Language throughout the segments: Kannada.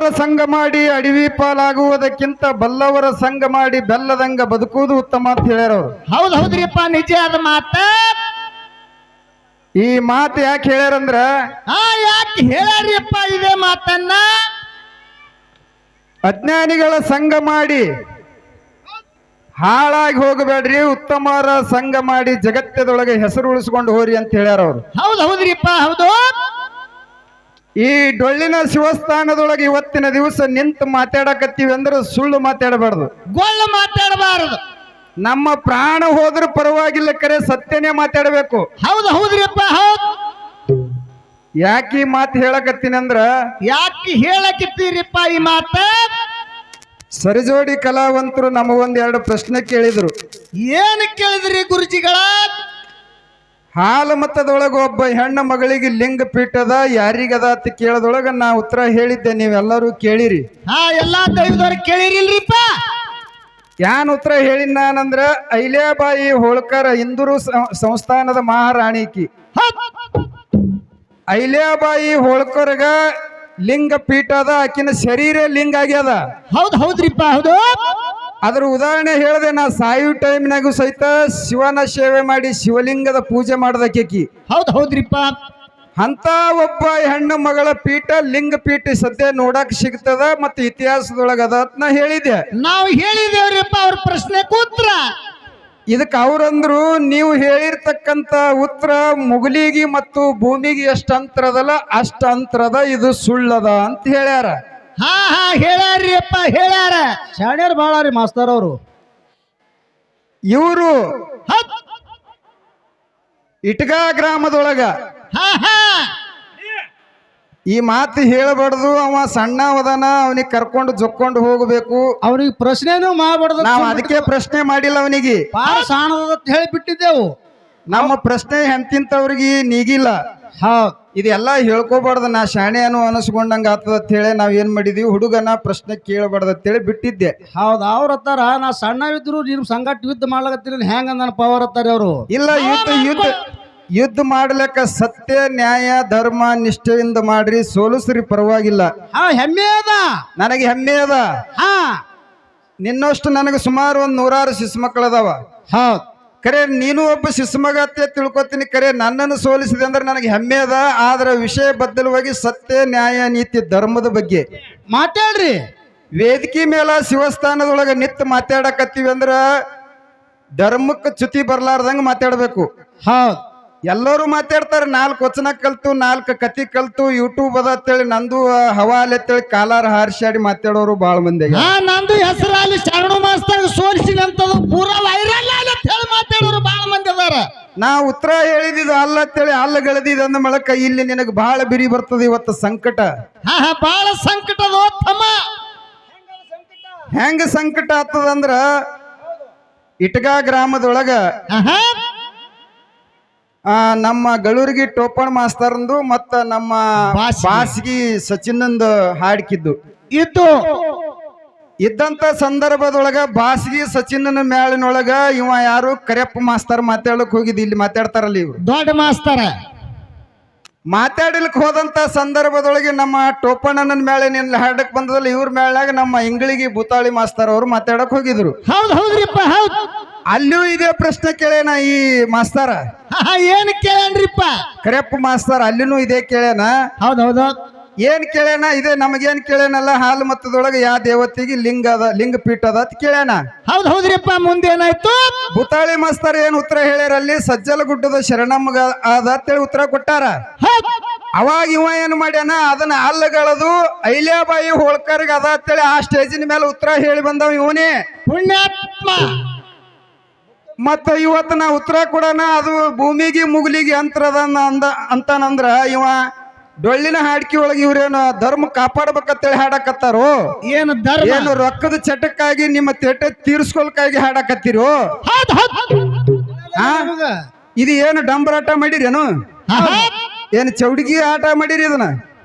ಬಲ್ಲವರ ಸಂಘ ಮಾಡಿ ಅಡವಿ ಪಾಲಾಗುವುದಕ್ಕಿಂತ ಬಲ್ಲವರ ಸಂಘ ಮಾಡಿ ಬೆಲ್ಲದಂಗ ಬದುಕುವುದು ಉತ್ತಮ ಅಂತ ಹೇಳ್ಯಾರ ಅವ್ರು. ಹೌದ್ರಿಪ್ಪ, ನಿಜ ಅದ ಮಾತ. ಈ ಮಾತು ಯಾಕೆ ಹೇಳ್ಯಾರಂದ್ರ ಯಾಕೆ ಹೇಳ್ಯಾರಿಪ್ಪ ಇದೇ ಮಾತನ್ನ? ಅಜ್ಞಾನಿಗಳ ಸಂಘ ಮಾಡಿ ಹಾಳಾಗಿ ಹೋಗಬೇಡ್ರಿ, ಉತ್ತಮರ ಸಂಘ ಮಾಡಿ ಜಗತ್ತದೊಳಗೆ ಹೆಸರು ಉಳಿಸ್ಕೊಂಡು ಹೋರಿ ಅಂತ ಹೇಳ್ಯಾರ ಅವ್ರು. ಹೌದ್ರಿಪ್ಪ, ಹೌದು. ಈ ಡೊಳ್ಳಿನ ಶಿವಸ್ಥಾನದೊಳಗೆ ಇವತ್ತಿನ ದಿವಸ ನಿಂತು ಮಾತಾಡಕತ್ತೀವಿ ಅಂದ್ರೆ ಸುಳ್ಳು ಮಾತಾಡಬಾರ್ದು, ಗೊಳ್ಳು ಮಾತಾಡಬಾರದು. ನಮ್ಮ ಪ್ರಾಣ ಹೋದ್ರೂ ಪರವಾಗಿಲ್ಲ, ಕರೆ ಸತ್ಯನೇ ಮಾತಾಡಬೇಕು. ಹೌದ್ರಿಪ್ಪ, ಹೌದು. ಯಾಕೆ ಈ ಮಾತು ಹೇಳಕತ್ತೀನಿ ಅಂದ್ರ, ಯಾಕೆ ಹೇಳಕತ್ತೀರಿಪ್ಪ ಈ ಮಾತ? ಸರಿಜೋಡಿ ಕಲಾವಂತರು ನಮಗೊಂದೆರಡು ಪ್ರಶ್ನೆ ಕೇಳಿದ್ರು. ಏನು ಕೇಳಿದ್ರಿ ಗುರುಜಿಗಳ? ಹಾಲು ಮತದೊಳಗ ಒಬ್ಬ ಹೆಣ್ಣ ಮಗಳಿಗೆ ಲಿಂಗ ಪೀಠದ ಯಾರಿಗದ ಅಂತ ಕೇಳದೊಳಗ ನಾ ಉತ್ತರ ಹೇಳಿದ್ದೆ, ನೀವೆಲ್ಲರೂ ಕೇಳಿರಿ. ಎಲ್ಲಾ ದೈವದವ್ರು ಕೇಳಿರಿಲ್ರಿಪ್ಪ. ಯಾನ್ ಉತ್ತರ ಹೇಳಿನ ನಾನಂದ್ರ ಅಹಿಲ್ಯಾಬಾಯಿ ಹೋಳ್ಕರ್ ಹಿಂದೂ ಸಂಸ್ಥಾನದ ಮಹಾರಾಣಿಕಿ. ಅಹಿಲ್ಯಾಬಾಯಿ ಹೋಳ್ಕರ್ಗ ಲಿಂಗ ಪೀಠ ಅದ, ಆಕಿನ ಶರೀರ ಲಿಂಗ ಆಗ್ಯದ. ಹೌದ್ರಿಪ್ಪ, ಹೌದು. ಅದ್ರ ಉದಾಹರಣೆ ಹೇಳಿದೆ, ನಾ ಸಾಯು ಟೈಮ್ನಾಗೂ ಸಹಿತ ಶಿವನ ಸೇವೆ ಮಾಡಿ ಶಿವಲಿಂಗದ ಪೂಜೆ ಮಾಡದಕ್ಕಿ. ಹೌದ್ರಿಪ್ಪ. ಅಂತ ಒಬ್ಬ ಹೆಣ್ಣು ಮಗಳ ಪೀಠ ಲಿಂಗ ಪೀಠ ಸದ್ಯ ನೋಡಕ್ ಸಿಗ್ತದ, ಮತ್ತೆ ಇತಿಹಾಸದೊಳಗದ ಅಂತ ನಾ ಹೇಳಿದೆ. ನಾವು ಹೇಳಿದೇವ್ರಿಪ್ಪ ಅವ್ರ ಪ್ರಶ್ನೆ ಕೂತ್ರ. ಇದಕ್ಕೆ ಅವ್ರಂದ್ರು, ನೀವು ಹೇಳಿರ್ತಕ್ಕಂತ ಉತ್ತರ ಮುಗುಲಿಗೆ ಮತ್ತು ಭೂಮಿಗೆ ಎಷ್ಟು ಅಂತರದಲ್ಲ ಅಷ್ಟು ಅಂತರದ, ಇದು ಸುಳ್ಳದ ಅಂತ ಹೇಳ್ಯಾರ. ಹೇಳ್ಯಾರಿಪ್ಪ, ಹೇಳ್ಯಾರ. ಶಾಣ್ಯರ್ ಬಾಳ ರೀ ಮಾಸ್ತರ್ ಅವರು. ಇವರು ಇಟ್ಗಾ ಗ್ರಾಮದೊಳಗ ಈ ಮಾತು ಹೇಳಬಾರ್ದು, ಅವ ಸಣ್ಣವದನ, ಅವನಿಗೆ ಕರ್ಕೊಂಡು ಜೊಕ್ಕೊಂಡು ಹೋಗಬೇಕು, ಅವ್ರಿಗೆ ಪ್ರಶ್ನೆನೂ ಮಾಡಬಾರ್ದು. ನಾವು ಅದಕ್ಕೆ ಪ್ರಶ್ನೆ ಮಾಡಿಲ್ಲ ಅವನಿಗೆ, ಬಾಳ ಸಾಣದ ಹೇಳಿಬಿಟ್ಟಿದ್ದೆವು. ನಮ್ಮ ಪ್ರಶ್ನೆ ಎಂತಿಂತವ್ರಿಗೆ ನೀಗಿಲ್ಲ. ಇದೆಲ್ಲ ಹೇಳ್ಕೋಬಾರ್ದು, ನಾ ಶಾಣೆಯನ್ನು ಅನಿಸ್ಕೊಂಡಂಗ ಆತದ ಅಂತ ಹೇಳಿ ನಾವ್ ಏನ್ ಮಾಡಿದೀವಿ, ಹುಡುಗನ ಪ್ರಶ್ನೆ ಕೇಳಬಾರ್ದು ಅಂತೇಳಿ ಬಿಟ್ಟಿದ್ದೆ. ಅವ್ರ ಹತ್ತಾರ ನಾ ಸಣ್ಣ ಇದ್ರು ನಿಮ್ ಸಂಗಟ ಯುದ್ಧ ಮಾಡ್ಲಕತ್ತೀನಿ ಹೆಂಗ ನನ್ನ ಪವರ್ ಹತ್ತಾರ ಅವರು. ಇಲ್ಲ, ಯುದ್ಧ ಮಾಡ್ಲಿಕ್ಕ ಸತ್ಯ ನ್ಯಾಯ ಧರ್ಮ ನಿಷ್ಠೆಯಿಂದ ಮಾಡ್ರಿ, ಸೋಲಿಸ್ರಿ ಪರವಾಗಿಲ್ಲ. ಹೆಮ್ಮೆ ಅದ, ನನಗೆ ಹೆಮ್ಮೆ ಅದ. ನಿನ್ನಷ್ಟು ನನಗೆ ಸುಮಾರು 100 ಶಿಶು ಮಕ್ಕಳದಾವ. ಕರೆ ನೀನು ಒಬ್ಬ ಶಿಶು ಮಗ ಅಂತ ತಿಳ್ಕೊತೀನಿ, ಕರೆ ನನ್ನನ್ನು ಸೋಲಿಸಿದೆ ಅಂದ್ರೆ ನನಗೆ ಹೆಮ್ಮೆ ಅದ. ಆದ್ರೆ ವಿಷಯ ಬದಲವಾಗಿ ಸತ್ಯ ನ್ಯಾಯ ನೀತಿ ಧರ್ಮದ ಬಗ್ಗೆ ಮಾತಾಡ್ರಿ. ವೇದಿಕೆ ಮೇಲ ಶಿವಸ್ಥಾನದೊಳಗೆ ನಿಂತು ಮಾತಾಡಕತ್ತೀವಿ ಅಂದ್ರ ಧರ್ಮಕ್ಕೆ ಚ್ಯುತಿ ಬರ್ಲಾರ್ದಂಗ ಮಾತಾಡ್ಬೇಕು. ಎಲ್ಲರೂ ಮಾತಾಡ್ತಾರೆ, 4 ವಚನ ಕಲ್ತು 4 ಕತಿ ಕಲ್ತು ಯೂಟ್ಯೂಬ್ ಅದ ಅಂತೇಳಿ ನಂದು ಹವಾಲೆ ಅಂತೇಳಿ ಕಾಲಾರ ಹಾರಿಸಾಡಿ ಮಾತಾಡೋರು ಬಾಳ ಮಂದಿ. ನಂದು ಹೆಸರಲ್ಲಿ ಶರಣು ಮಾಸ್ತರ್ ಸೋಲಿಸಿನಂತದು ಪೂರಾ ವೈರಲ್ ಅಂತ ಹೇಳಿ ಮಾತಾಡೋರು ಬಾಳ ಮಂದಿ ಅದಾರ. ನಾ ಉತ್ತರ ಹೇಳಿದ್ದು ಅಲ್ಲ ಅಂತೇಳಿ ಅಲ್ಲ ಗೆಳದಿದ ಅಂದ ಮೂಲಕ ಇಲ್ಲಿ ನಿನಗೆ ಬಹಳ ಬಿರಿ ಬರ್ತದೆ ಇವತ್ತು ಸಂಕಟ. ಬಹಳ ಸಂಕಟದ ತಮ್ಮ. ಹೆಂಗ ಸಂಕಟ ಆಗ್ತದಂದ್ರ, ಇಟ್ಗಾ ಗ್ರಾಮದೊಳಗ ನಮ್ಮ ಗಳೂರಿಗೆ ಟೋಪಣ್ ಮಾಸ್ತರ್ಂದು ಮತ್ತ ನಮ್ಮ ಬಾಸ್ಗಿ ಸಚಿನ್ನಂದು ಹಾಡ್ಕಿದ್ದು ಇದ್ದಂತ ಸಂದರ್ಭದೊಳಗ ಬಾಸ್ಗಿ ಸಚಿನ್ನ ಮ್ಯಾಳಿನೊಳಗ ಇವ ಯಾರು ಕರೆಪ್ಪ ಮಾಸ್ತರ್ ಮಾತಾಡಕ್ ಹೋಗಿದ್ದು, ಇಲ್ಲಿ ಮಾತಾಡ್ತಾರಲ್ಲ ಇವ್ರು ದೊಡ್ಡ ಮಾಸ್ತರ. ಮಾತಾಡ್ಲಿಕ್ಕೆ ಹೋದಂತ ಸಂದರ್ಭದೊಳಗೆ ನಮ್ಮ ಟೋಪಣ್ಣನ ಮ್ಯಾಳಿನ ಹಾಡಕ್ ಬಂದದಲ್ಲ, ಇವ್ರ ಮ್ಯಾಳಾಗ ನಮ್ಮ ಇಂಗಳಿಗೆ ಭೂತಾಳಿ ಮಾಸ್ತರ್ ಅವರು ಮಾತಾಡಕ್ ಹೋಗಿದ್ರು. ಹೌದ್ರಿಪ್ಪ, ಹೌದು. ಅಲ್ಲಿಯೂ ಇದೇ ಪ್ರಶ್ನೆ ಕೇಳೇನ ಈ ಮಾಸ್ತರ. ಏನ್ ಕೇಳೇನ್ರಿಪ್ಪ ಕರೆಪ್ಪ ಮಾಸ್ತರ್ ಅಲ್ಲಿನೂ ಇದೇ ಕೇಳೇನ. ಹೌದೌದು. ಏನ್ ಕೇಳೇನ, ಇದೇ ನಮಗೇನ್ ಕೇಳೇನಲ್ಲ, ಹಾಲು ಮತದೊಳಗೆ ಯಾವ ದೇವತೆಗೆ ಲಿಂಗ ಅದ, ಲಿಂಗ ಪೀಠ ಅದ ಅಂತ ಕೇಳೇನ. ಹೌದ್ರಿಪ್ಪ. ಮುಂದೇನಾಯ್ತು? ಭೂತಾಳಿ ಮಾಸ್ತರ್ ಏನ್ ಉತ್ತರ ಹೇಳ್ಯಾರಲ್ಲಿ, ಸಜ್ಜಲಗುಡ್ಡದ ಶರಣಮ್ಮಗ ಅದ ಅಂತೇಳಿ ಉತ್ತರ ಕೊಟ್ಟಾರ. ಅವಾಗ ಇವ ಏನ್ ಮಾಡ್ಯಾನ, ಅದನ್ನ ಅಲ್ಲಗಳದು ಅಹಿಲ್ಯಾಬಾಯಿ ಹೋಳ್ಕರ್ಗ ಅದ ಅಂತೇಳಿ ಆ ಸ್ಟೇಜಿನ ಮೇಲೆ ಉತ್ತರ ಹೇಳಿ ಬಂದವ ಇವನೇ ಪುಣ್ಯಾತ್ಮ. ಮತ್ತ ಇವತ್ತು ನಾ ಉತ್ತರ ಕೊಡೋಣ, ಅದು ಭೂಮಿಗೆ ಮುಗುಲಿಗೆ ಅಂತರದ ಅಂತಾನಂದ್ರ ಇವ ಡೊಳ್ಳಿನ ಹಾಡ್ಕಿ ಒಳಗೆ ಇವ್ರೇನು ಧರ್ಮ ಕಾಪಾಡ್ಬೇಕಂತೇಳಿ ಹಾಡಕತ್ತಾರೋ, ಏನು ರೊಕ್ಕದ ಚಟಕ್ಕಾಗಿ ನಿಮ್ಮ ತೇಟೆ ತೀರ್ಸ್ಕೊಲ್ಕಾಗಿ ಹಾಡಕತ್ತೀರೋ? ಇದು ಏನು ಡಂಬರಾಟ ಮಾಡಿರೇನು, ಏನು ಚೌಡಿಗೆ ಆಟ ಮಾಡಿರಿ ಇದನ್ನ?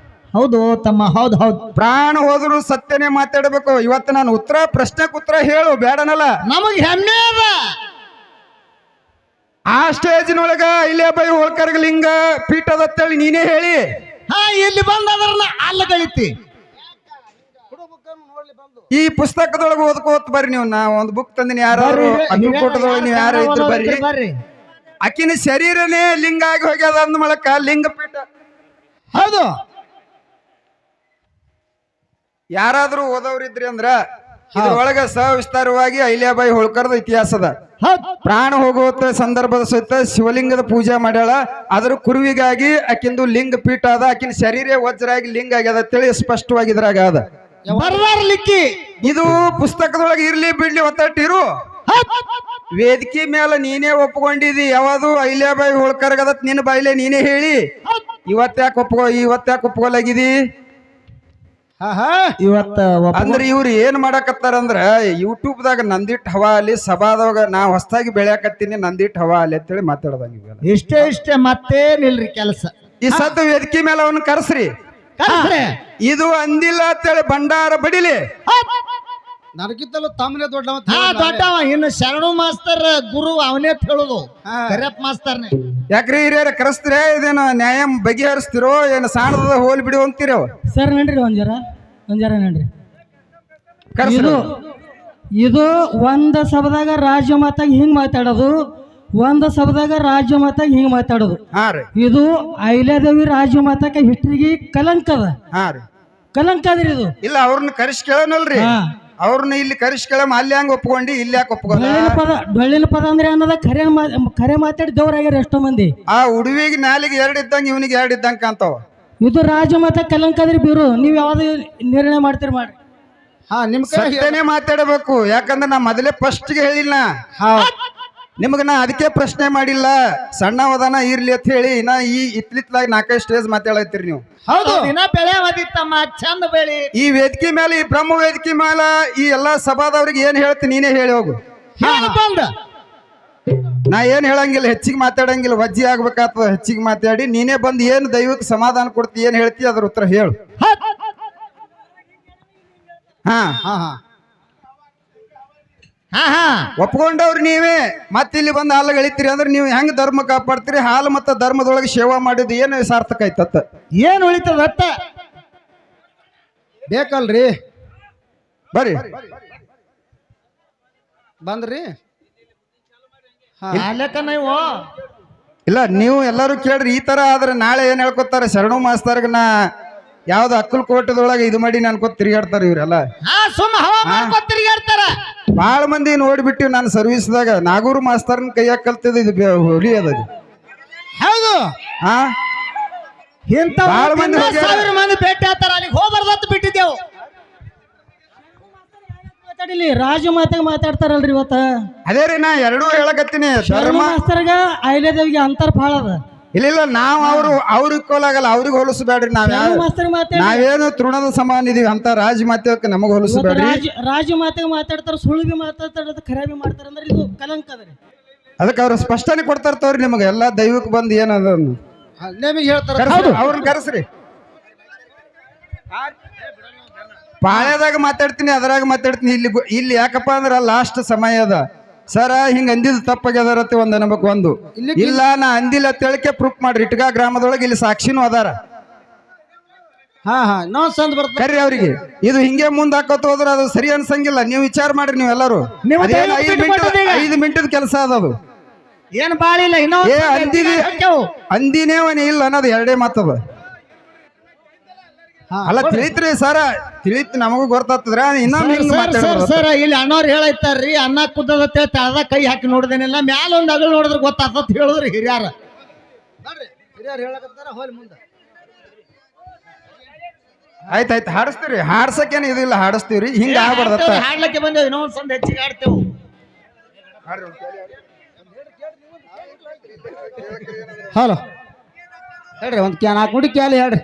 ಹೌದು ತಮ್ಮ, ಹೌದು ಹೌದು. ಪ್ರಾಣ ಹೋದ್ರು ಸತ್ಯನೇ ಮಾತಾಡಬೇಕು. ಇವತ್ತು ನಾನು ಪ್ರಶ್ನೆಗೆ ಉತ್ತರ ಹೇಳು ಬೇಡನಲ್ಲ, ನಮಗೆ ಹೆಮ್ಮೆ ಅದ. ಆ ಸ್ಟೇಜಿನೊಳಗ ಅಹಿಲ್ಯಾಬಾಯಿ ಹೋಳ್ಕರ್ಗ ಲಿಂಗ ಪೀಠ ಅದ ಅಂತೇಳಿ ನೀನೇ ಹೇಳಿ ಇಲ್ಲಿ ಬಂದದ್ರನ್ನ ಅಲ್ಲ ಗಳಿತಿ. ಈ ಪುಸ್ತಕದೊಳಗೆ ಓದ್ಕೋತ ಬರ್ರಿ ನೀವು. ನಾ ಒಂದು ಬುಕ್ ತಂದಿನಿ, ಯಾರು ಅಕ್ಕಲ್ಕೋಟದೊಳಗೆ ನೀವು ಯಾರು ಇದ್ರು ಬರ್ರಿ. ಬರ್ರಿ. ಆಕಿನ ಶರೀರನೇ ಲಿಂಗ ಆಗಿ ಹೋಗ್ಯದ ಅಂದ ಮೂಲಕ ಲಿಂಗಪೀಠ. ಹೌದು. ಯಾರಾದ್ರೂ ಓದವ್ರಿದ್ರಿ ಅಂದ್ರ ಇದ್ರೊಳಗ ಸವಿಸ್ತಾರವಾಗಿ ಅಹಿಲ್ಯಾಬಾಯಿ ಹೋಳ್ಕರ್ದ ಇತಿಹಾಸದ. ಹೌದು. ಪ್ರಾಣ ಹೋಗುವ ಸಂದರ್ಭದ ಸಹಿತ ಶಿವಲಿಂಗದ ಪೂಜೆ ಮಾಡ್ಯಾಳ. ಅದ್ರ ಕುರುವಿಗಾಗಿ ಆಕಿಂದು ಲಿಂಗ ಪೀಠ ಅದ. ಆಕಿನ ಶರೀರ ವಜ್ರಾಗಿ ಲಿಂಗ ಆಗ್ಯದ ಅಂತೇಳಿ ಸ್ಪಷ್ಟವಾಗಿ ಇದ್ರಾಗ ಅದ. ಬರ್ಲಿಕ್ಕಿ ಇದು ಪುಸ್ತಕದೊಳಗೆ ಇರ್ಲಿ ಬಿಡ್ಲಿ ಒತ್ತಟ್ಟಿರು. ವೇದಿಕೆ ಮೇಲೆ ನೀನೇ ಒಪ್ಕೊಂಡಿದಿ. ಯಾವುದು ಅಹಿಲ್ಯಾಬಾಯಿ ಹೋಳ್ಕರ್ಗದತ್ ನಿನ್ನ ಬಾಯಿಲೆ ನೀನೇ ಹೇಳಿ. ಇವತ್ತ್ಯಾಕೆ ಒಪ್ಕೊಲಾಗಿದಿ? ಇವತ್ತ ಅಂದ್ರೆ ಇವ್ರು ಏನ್ ಮಾಡಕತ್ತಾರಂದ್ರ ಯೂಟ್ಯೂಬ್ದಾಗ ನಂದಿಟ್ ಹವಾ ಅಲ್ಲಿ ಸಭಾದಾಗ ನಾ ಹೊಸದಾಗಿ ಬೆಳೆಯಾಕತ್ತೀನಿ ನಂದಿಟ್ ಹವಾ ಅಲ್ಲಿ ಅಂತೇಳಿ ಮಾತಾಡ್ದಂಗ. ಇಷ್ಟೇ ಮತ್ತೇನಿಲ್ರಿ ಕೆಲಸ. ಈ ಸತ್ತು ವೇದಿಕೆ ಮೇಲೆ ಅವನ್ನ ಕರ್ಸ್ರಿ. ಇದು ಅಂದಿಲ್ಲ ಅಂತೇಳಿ ಭಂಡಾರ ಬಡಿಲಿ. ನನಗಿದ್ದಲು ತಮ್ಮನೆ ದೊಡ್ಡವ ಇನ್ನು ಶರಣು ಮಾಸ್ತರ್ ಗುರು ಅವನೇ ಹೇಳುದು ಕರಿಯಪ್ಪ ಮಾಸ್ತರ್ನೇ. ಯಾಕ್ರಿ ಹಿರಿಯರ ಕರೆಸ್ತೀರ? ಇದೇನು ನ್ಯಾಯ ಬಗೆಹರಿಸ್ತಿರೋ ಏನು ಸಾಣದ ಹೋಲ್ ಬಿಡು ಅಂತೀರೋ? ಸರ್ ನಡ್ರಿ ಒಂದ್ ಜರ ನಡ್ರಿ. ಇದು ಒಂದ ಸಭದಾಗ ರಾಜ್ಯ ಮಾತಾಗ ಹಿಂಗ್ ಮಾತಾಡೋದು, ಒಂದ ಸಭದಾಗ ರಾಜ್ಯ ಮಾತಾಗ ಹಿಂಗ್ ಮಾತಾಡೋದು. ಇದು ಅಹಿಲ್ಯಾದೇವಿ ರಾಜ್ಯ ಮಾತಾಕ ಹಿಸ್ಟ್ರಿಗೆ ಕಲಂಕ ಅದ. ಕಲಂಕ ಅದ್ರಿ ಇದು. ಇಲ್ಲ ಅವ್ರನ್ನ ಕರೆಸಿ ಕೇಳನಲ್ರಿ. ಅವ್ರನ್ನ ಇಲ್ಲಿ ಕರೆಸಿ ಕೇಳ ಅಲ್ಲಿ ಹಂಗ ಒಪ್ಕೊಂಡಿ ಇಲ್ಲಿ ಯಾಕೆ ಒಪ್ಕೊಂಡ? ಡೊಳ್ಳಿನ ಪದ ಅಂದ್ರೆ ಅನ್ನೋದ ಖರೆ ಮಾತಾಡಿ ದೇವ್ರಾಗ್ಯಾರ ಎಷ್ಟೋ ಮಂದಿ. ಆ ಉಡುವಿಗೆ ನಾಲಿಗೆ ಎರಡು ಇದ್ದಂಗ ಇವನಿಗೆ ಎರಡು ಇದ್ದಂಗ ಕಾಂತಾವ. ಇದು ರಾಜ ಮತ ಕಲಂಕ ಅದ್ರಿ ಬೀರು. ನೀವ್ ಯಾವ್ದು ನಿರ್ಣಯ ಮಾಡ್ತೀರಿ ಮಾಡ್ರಿ. ನಿಮ್ ಸತ್ಯನೇ ಮಾತಾಡಬೇಕು. ಯಾಕಂದ್ರೆ ನಾ ಮೊದಲೇ ಫಸ್ಟ್ಗೆ ಹೇಳಿಲ್ಲ ನಿಮ್ಗ. ನಾ ಅದಕ್ಕೆ ಪ್ರಶ್ನೆ ಮಾಡಿಲ್ಲ. ಸಣ್ಣವದನ ಇರ್ಲಿ ಅಂತ ಹೇಳಿ ನಾ ಈ ಇತ್ಲಿತ್ಲಾಗ 4-5 ಸ್ಟೇಜ್ ಮಾತಾಡತ್ತೀರಿ ನೀವು. ಹೌದು. ಬೆಳೆ ಓದಿತ್ತಮ್ಮ ಚಂದ ಬೆಳಿ. ಈ ವೇದಿಕೆ ಮೇಲೆ, ಈ ಬ್ರಹ್ಮ ವೇದಿಕೆ ಮೇಲೆ ಈ ಎಲ್ಲಾ ಸಭಾದವ್ರಿಗೆ ಏನ್ ಹೇಳ್ತೀನಿ ನೀನೇ ಹೇಳಿ ಹೋಗು. ನಾ ಏನ್ ಹೇಳಂಗಿಲ್ಲ, ಹೆಚ್ಚಿಗೆ ಮಾತಾಡಂಗಿಲ್ಲ. ವಜ್ಜಿ ಆಗ್ಬೇಕಾಗ್ತದ. ಹೆಚ್ಚಿಗೆ ಮಾತಾಡಿ ನೀನೇ ಬಂದು ಏನ್ ದೈವಕ್ಕೆ ಸಮಾಧಾನ ಕೊಡ್ತಿ, ಏನ್ ಹೇಳ್ತಿ ಅದ್ರ ಉತ್ತರ ಹೇಳು. ಒಪ್ಕೊಂಡವ್ರು ನೀವೇ. ಮತ್ತೆ ಇಲ್ಲಿ ಬಂದು ಹಾಲು ಗಳಿತೀರಿ ಅಂದ್ರೆ ನೀವು ಹೆಂಗ್ ಧರ್ಮ ಕಾಪಾಡ್ತೀರಿ? ಹಾಲು ಮತ್ತೆ ಧರ್ಮದೊಳಗೆ ಸೇವಾ ಮಾಡಿದ್ದು ಏನು ಸಾರ್ಥಕ ಆಯ್ತತ್ತ? ಏನ್ ಉಳಿತದತ್ತ ಬೇಕಲ್ರಿ? ಬರ್ರಿ ಬಂದ್ರಿ. ನೀವು ಇಲ್ಲ ನೀವು ಎಲ್ಲರೂ ಕೇಳ್ರಿ. ಈ ತರ ಆದ್ರೆ ನಾಳೆ ಏನ್ ಹೇಳ್ಕೊತಾರೆ? ಶರಣು ಮಾಸ್ತರ್ಗ ನಾ ಯಾವ್ದು ಅಕ್ಕಲ್ಕೋಟದೊಳಗೆ ಇದು ಮಾಡಿ ಅನ್ಕೋತ ತಿರುಗಾಡ್ತಾರ ಇವ್ರೆಲ್ಲ. ತಿರುಗಾಡ್ತಾರ. ಬಾಳ ಮಂದಿ ನೋಡ್ಬಿಟ್ಟಿವ್ ನಾನು ಸರ್ವಿಸ್ದಾಗ. ನಾಗೂರು ಮಾಸ್ತರ್ನ ಕೈಯಾಗ ಕಲ್ತಿದ್ ಇದು ಹುಲಿ ಅದ. ಹೌದು. ಬಾಳ ಮಂದಿ ಮಂದಿ ಭೇಟಿ ಆಗ್ತಾರ. ಅಲ್ಲಿಗೆ ಹೋಗ್ಬಾರ್ದು ಬಿಟ್ಟಿದ್ದೆವು. ಮಾತಾಡಿಲಿ ರಾಜ ಮಾತಾಗ ಮಾತಾಡ್ತಾರಲ್ರಿ ಇವತ್ತ. ಅದೇ ರೀ ನಾ ಎರಡೂ ಹೇಳಕತ್ತೀನಿ. ಶರಣ ಮಾಸ್ತರ್ಗ ಅಹಿಲ್ಯಾದೇವಿಗೆ ಅಂತರ ಭಾಳ ಅದ. ಇಲ್ಲ ನಾವು ಅವ್ರಿಗೆ ಈಕ್ವಲ್ ಆಗಲ್ಲ. ಅವ್ರಿಗೆ ಹೋಲಿಸಬೇಡ್ರಿ. ನಾವೇನು ತೃಣದ ಸಮಾನ ಇದೀವಿ ಅಂತ ರಾಜ ಮಾತಕ್ಕೆ ನಮಗ್ ಹೋಲಿಸಬೇಡ್ರಿ. ರಾಜ ಮಾತಾಗ ಮಾತಾಡ್ತಾರ, ಸುಳ್ಳು ಬಿ ಮಾತಾಡ್ತಾರ, ಖರಾಬಿ ಮಾಡ್ತಾರ ಅಂದ್ರೆ ಇದು ಕಲಂಕ ಅದ್ರಿ. ಅದಕ್ಕೆ ಅವ್ರು ಸ್ಪಷ್ಟನೆ ಕೊಡ್ತಾ ಇರ್ತಾವ್ರಿ ನಿಮಗೆ. ಎಲ್ಲಾ ದೈವಕ್ಕೆ ಬಂದು ಏನದ ನಿಮಗೆ ಹೇಳ್ತಾರ. ಅವ್ರನ್ನ ಕರೆಸ್ರಿ. ಪಾಳ್ಯದಾಗ ಮಾತಾಡ್ತೀನಿ, ಅದ್ರಾಗ ಮಾತಾಡ್ತೀನಿ. ಇಲ್ಲಿ ಯಾಕಪ್ಪ ಅಂದ್ರ ಲಾಸ್ಟ್ ಸಮಯ ಅದ. ಸರ ಹಿಂಗ ಅಂದಿದ್ದು ತಪ್ಪಾಗ್ಯದಾರತ್ತೆ ಒಂದ್ ಅನ್ಬೇಕು. ಒಂದು ಇಲ್ಲ ನಾ ಅಂದಿಲ್ಲ ತಿಳಿಕೆ ಪ್ರೂಫ್ ಮಾಡ್ರಿ. ಇಟ್ಗಾ ಗ್ರಾಮದೊಳಗೆ ಇಲ್ಲಿ ಸಾಕ್ಷಿನೂ ಅದಾರ. ಕರ್ರಿ ಅವ್ರಿಗೆ. ಇದು ಹಿಂಗೆ ಮುಂದೆ ಹಾಕೋತ ಹೋದ್ರ ಅದು ಸರಿ ಅನ್ಸಂಗಿಲ್ಲ. ನೀವು ವಿಚಾರ ಮಾಡ್ರಿ. ನೀವು ಎಲ್ಲರೂ 5 ಮಿನಿಟದ ಕೆಲಸ ಅದದು. ಏನ್ ಬಾಳಿಲ್ಲ. ಅಂದಿನೇವನಿ ಇಲ್ಲ ಅನ್ನೋದು ಎರಡೇ ಮಾತದ. ಅಲ್ಲ ತಿಳಿತ್ರಿ ಸರ, ತಿಳಿತ್ ನಮಗೂ ಗೊತ್ತಾಗ್ತದ್ರ. ಸರ್ ಇಲ್ಲಿ ಅಣ್ಣವ್ರು ಹೇಳೈತಾರ್ರಿ, ಅನ್ನ ಕುದ್ದದ ತಳದ ಕೈ ಹಾಕಿ ನೋಡ್ದೇನಿಲ್ಲ, ಮ್ಯಾಲ ಒಂದ್ ಅಗಲ್ ನೋಡಿದ್ರೆ ಗೊತ್ತಾಗ್ತದ ಹೇಳಿದ್ರಿ ಹಿರಿಯಾರ. ಹೇಳಕತ್ತಾರ ಹೋಲಿ ಮುಂದೆ. ಆಯ್ತಾಯ್ತು ಹಾಡಿಸ್ತೀವ್ರಿ. ಹಾಡ್ಸಕ್ಕೇನು ಇದಿಲ್ಲ, ಹಾಡಿಸ್ತೀವ್ರಿ. ಹಿಂಗ ಆಗ್ಬಾರ್ದ. ಹಾಡ್ಲಕ್ಕೆ ಬಂದೇವ್. ಇನ್ನೊಂದ್ ಸಂದ್ ಹೆಚ್ಚಿಗೆ ಆಡ್ತೇವು. ಹಲೋ ಹೇಳ್ರಿ. ಒಂದ್ 4 ನುಡಿ ಕ್ಯಾಲಿ ಹೇಳ್ರಿ.